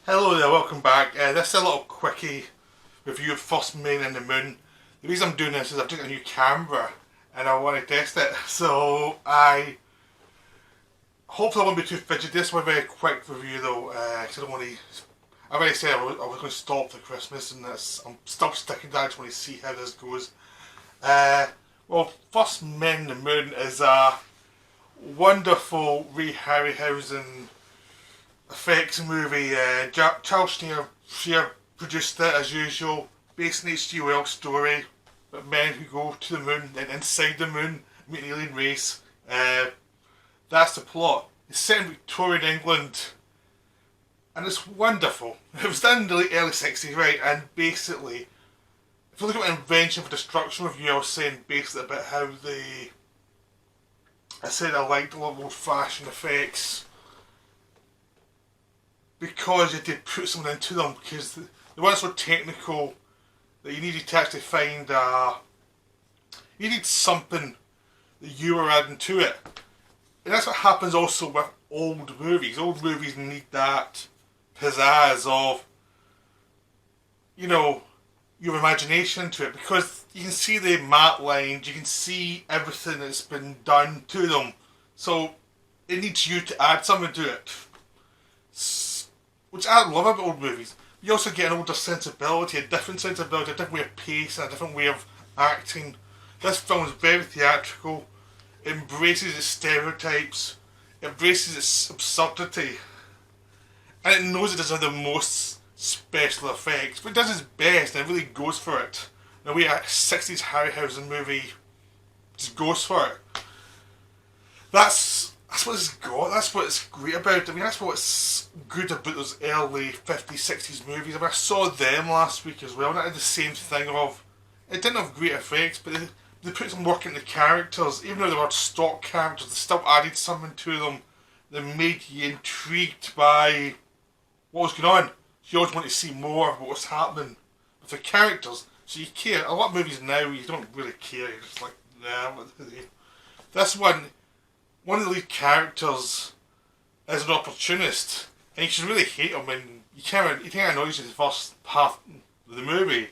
Hello there, welcome back. This is a little quickie review of First Man in the Moon. The reason I'm doing this is I've taken a new camera and I want to test it. So I hopefully I won't be too fidgety. This will be a very quick review though, because I don't want to. I already said I was going to stop for Christmas, and I'm still sticking to that. I just want to see how this goes. Uh, First Man in the Moon is a wonderful Ray Harryhausen effects movie. Charles Shear produced it as usual, based on H.G. Wells' story about men who go to the moon and inside the moon meet an alien race. That's the plot. It's set in Victorian England, and it's wonderful. It was done in the late early 60s, right? And basically, if you look at my Invention for Destruction review, I was saying basically about how I said I liked a lot of old fashioned effects because you had to put something into them, because they weren't so technical that you needed to actually find you need something that you were adding to it. And that's what happens also with old movies. Old movies need that pizzazz of, your imagination to it, because you can see the matte lines, you can see everything that's been done to them. So it needs you to add something to it. Which I love about old movies. You also get an older sensibility, a different sensibility, a different way of pace, and a different way of acting. This film is very theatrical. It embraces its stereotypes. It embraces its absurdity. And it knows it doesn't have the most special effects, but it does its best and it really goes for it. In a way a 60s Harryhausen movie just goes for it. That's what it's got. That's what it's great about. I mean, that's what's good about those early 50s, 60s movies. I mean, I saw them last week as well, and it had the same thing of, it didn't have great effects, but they put some work into the characters. Even though they were stock characters, they still added something to them that made you intrigued by what was going on. You always want to see more of what was happening with the characters, so you care. A lot of movies now, you don't really care. You're just like, nah, what are they? This one of the lead characters is an opportunist, and you should really hate him, and you think it annoys you the first half of the movie,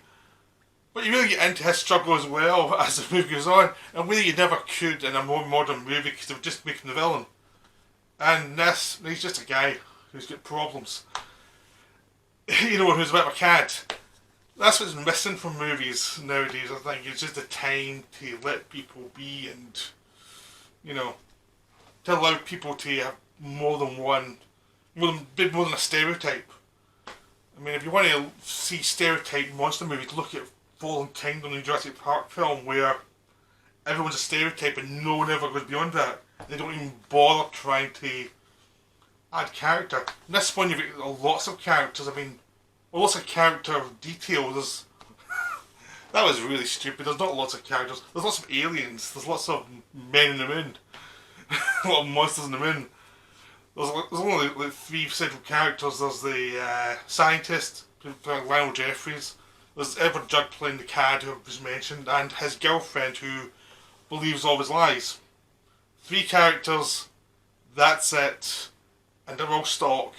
but you really get into his struggle as well as the movie goes on, and really you never could in a more modern movie because they were just making the villain. And he's just a guy who's got problems. Who's a bit of a cad. That's what's missing from movies nowadays, I think. It's just the time to let people be and, to allow people to have more than a stereotype. I mean, if you want to see stereotype monster movies, look at Fallen Kingdom and Jurassic Park film, where everyone's a stereotype and no one ever goes beyond that. They don't even bother trying to add character. In this one, you've got lots of characters. I mean, lots of character detail. That was really stupid. There's not lots of characters. There's lots of aliens. There's lots of men in the moon. A lot of monsters in the moon. There's only like three central characters. There's the scientist, Lionel Jeffries. There's Edward Judd playing the cad who was mentioned, and his girlfriend who believes all his lies. Three characters, that's it. And they're all stock.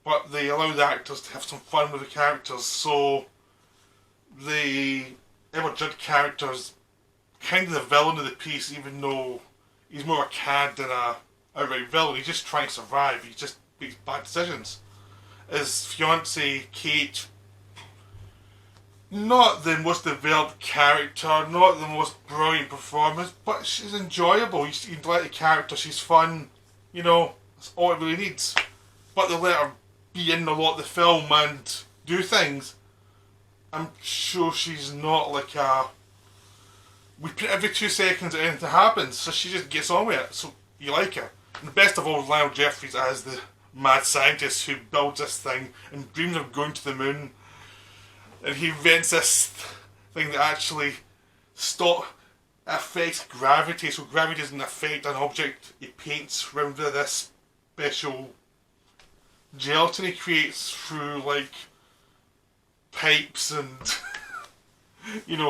But they allow the actors to have some fun with the characters, so the Edward Judd character is kind of the villain of the piece, even though he's more a cad than a outright villain. He's just trying to survive. He just makes bad decisions. His fiancée, Kate, not the most developed character, not the most brilliant performance, but she's enjoyable. You like the character, she's fun, that's all it really needs. But they let her be in a lot of the film and do things. I'm sure she's not like we put every 2 seconds that anything happens, so she just gets on with it, so you like her. And the best of all is Lionel Jeffries as the mad scientist who builds this thing and dreams of going to the moon. And he invents this thing that actually affects gravity, so gravity doesn't affect an object. He paints around with this special gelatin he creates through like pipes and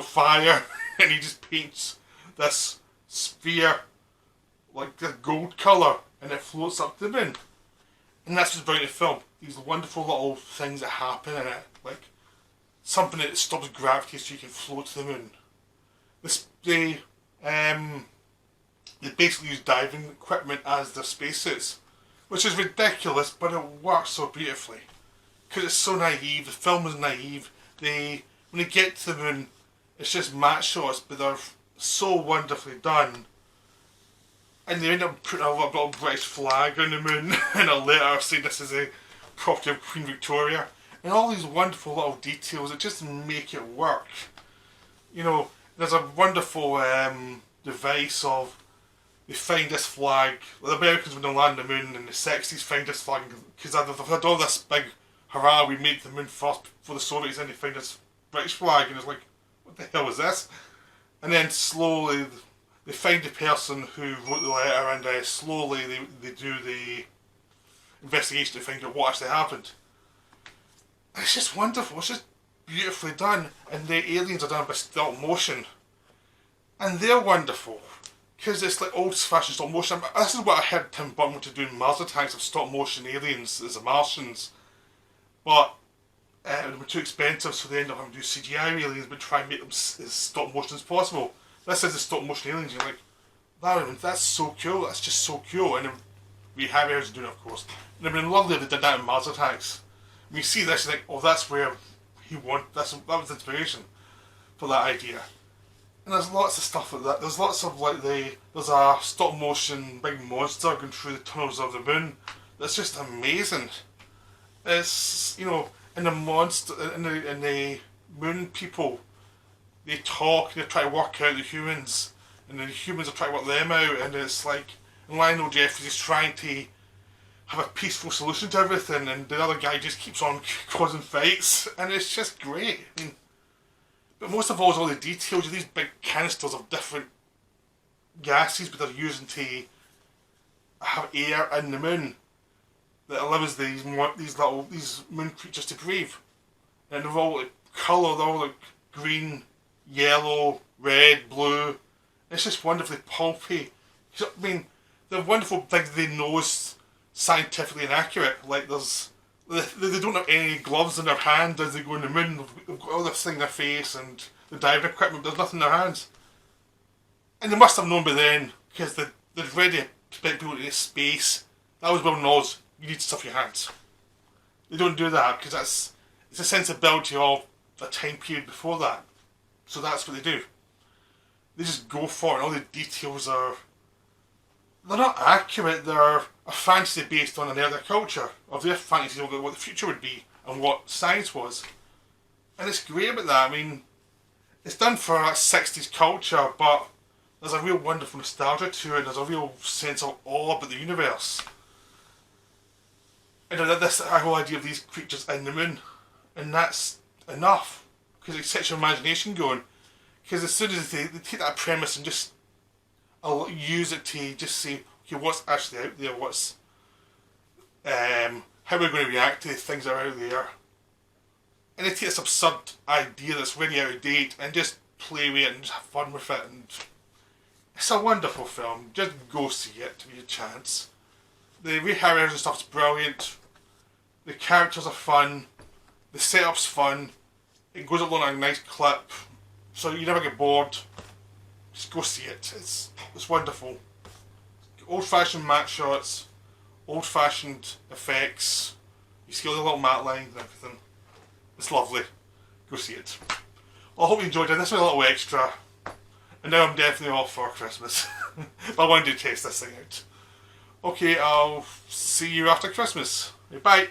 fire, and he just paints this sphere like a gold colour, and it floats up the moon. And that's what's brilliant in film. These wonderful little things that happen in it, like something that stops gravity so you can float to the moon. This they basically use diving equipment as their spacesuits, which is ridiculous, but it works so beautifully because it's so naive. The film is naive. When they get to the moon, it's just matte shots, but they're so wonderfully done. And they end up putting a little British flag on the moon and a letter saying this is a property of Queen Victoria. And all these wonderful little details that just make it work. You know, there's a wonderful device of they find this flag. Well, the Americans when they land on the moon in the 60s find this flag because they've had all this big hurrah, we made the moon first for the Soviets, and they find this British flag and it's like, what the hell is this? And then slowly they find the person who wrote the letter and slowly they do the investigation to find out what actually happened. And it's just wonderful, it's just beautifully done, and the aliens are done by stop motion. And they're wonderful, because it's like old-fashioned stop motion. This is what I heard Tim Burton wanted to do in Mars Attacks, of stop motion aliens as the Martians. But they were too expensive, so they ended up having to do CGI aliens, but try and make them as stop motion as possible. This is the stop motion aliens, you're like, that's so cool, that's just so cool. And then we have Harrison doing it, of course. And it would have been lovely if they did that in Mars Attacks. When you see this, you think, oh, that's where that was the inspiration for that idea. And there's lots of stuff like that. There's lots of there's a stop motion big monster going through the tunnels of the moon. That's just amazing. It's, you know, and the monster and the moon people, they talk and they try to work out the humans, and the humans are trying to work them out, and it's like, and Lionel Jeffries is trying to have a peaceful solution to everything, and the other guy just keeps on causing fights, and it's just great. I mean, but most of all is all the details of these big canisters of different gases, but they're using to have air in the moon that allows these moon creatures to breathe. And they're all like colour, they're all like green, yellow, red, blue. It's just wonderfully pulpy. I mean, they're wonderful things they know is scientifically inaccurate. Like they don't have any gloves in their hands as they go in the moon. They've got all this thing in their face and the diving equipment, there's nothing in their hands. And they must have known by then, because they're ready to put people into space. That was well known. You need stuff in your hands. They don't do that because it's a sensibility of a time period before that. So that's what they do. They just go for it, and all the details they're not accurate, they're a fantasy based on an earlier culture, of their fantasy of what the future would be and what science was. And it's great about that. I mean, it's done for a 60s culture, but there's a real wonderful nostalgia to it, there's a real sense of awe about the universe. And this whole idea of these creatures in the moon, and that's enough, because it sets your imagination going. Because as soon as they take that premise and just use it to just say, okay, what's actually out there, how we're going to react to things that are out there. And they take this absurd idea that's really out of date and just play with it and just have fun with it. And it's a wonderful film. Just go see it to give you a chance. The Ray Harryhausen stuff's brilliant. The characters are fun. The setup's fun. It goes along at a nice clip, so you never get bored. Just go see it. It's wonderful. Old-fashioned matte shots, old-fashioned effects. You see all the little matte lines and everything. It's lovely. Go see it. Well, I hope you enjoyed it. This was a little extra. And now I'm definitely off for Christmas. But I wanted to test this thing out. Okay, I'll see you after Christmas. Bye.